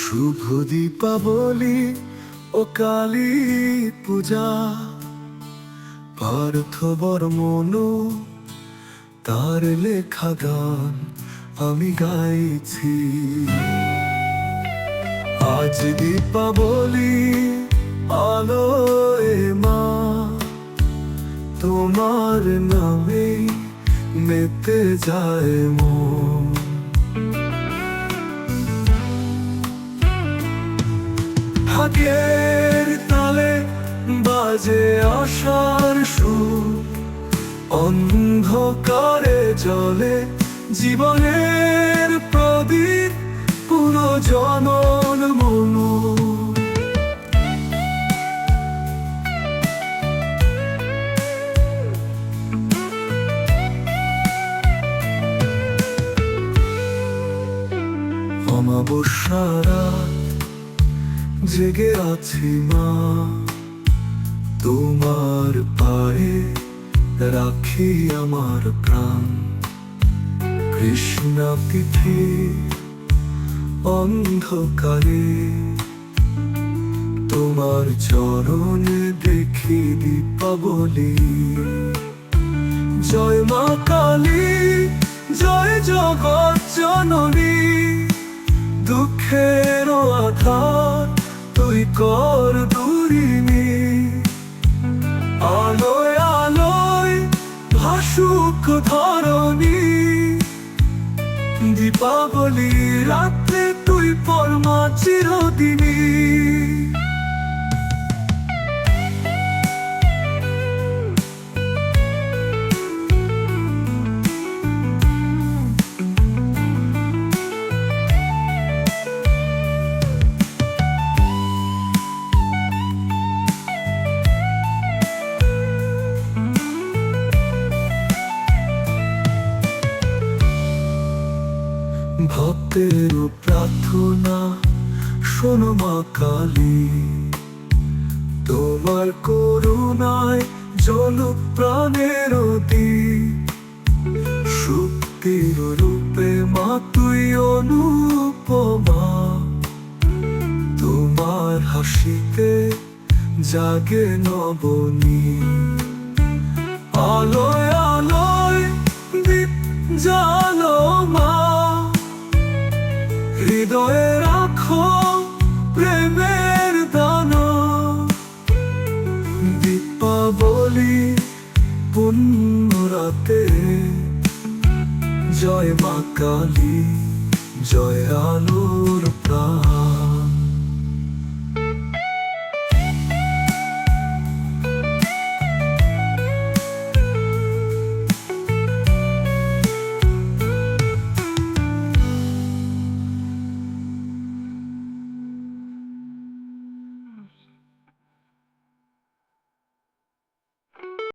শুভ দীপাবলি ও কালী পূজা, পার্থ বর্মণ তার লেখা গান আমি গাইছি। আজ দীপাবলি আলোয় মা, তোমার নামে মেতে যায় মন। ভাগ্যের তালে বাজে আশার সুর, অন্ধকারে জ্বলে জীবনের প্রদীপ পুনর্জনন মনু। অমাবস্যারা জেগে আছি মা, তোমার পায়ে রাখি আমার প্রাণ। কৃষ্ণা তিথি অন্ধকারে তোমার চরণে দেখি দীপাবলি। জয় মা কালী, জয় জগৎ জননী, দুঃখের আধার তুই কর দূরিনী। আলোয় আলোয় ভাসুক ধরণী, দীপাবলি রাত্রে তুই পরমা চিরদিনী। ভক্তের প্রার্থনা শোনো মা কালী, তোমার করুণায় জ্বলুক প্রাণের দীপ। শক্তির রূপে মা তুই অনুপমা, তোমার হাসিতে জাগে নবনী। আলোয় আলোয় দীপ জ্বালো মা, হৃদয়ে রাখো প্রেমের দানা। দীপাবলি পুণ্য রাতে, জয় মা কালী, জয় আলোর প্রাণ।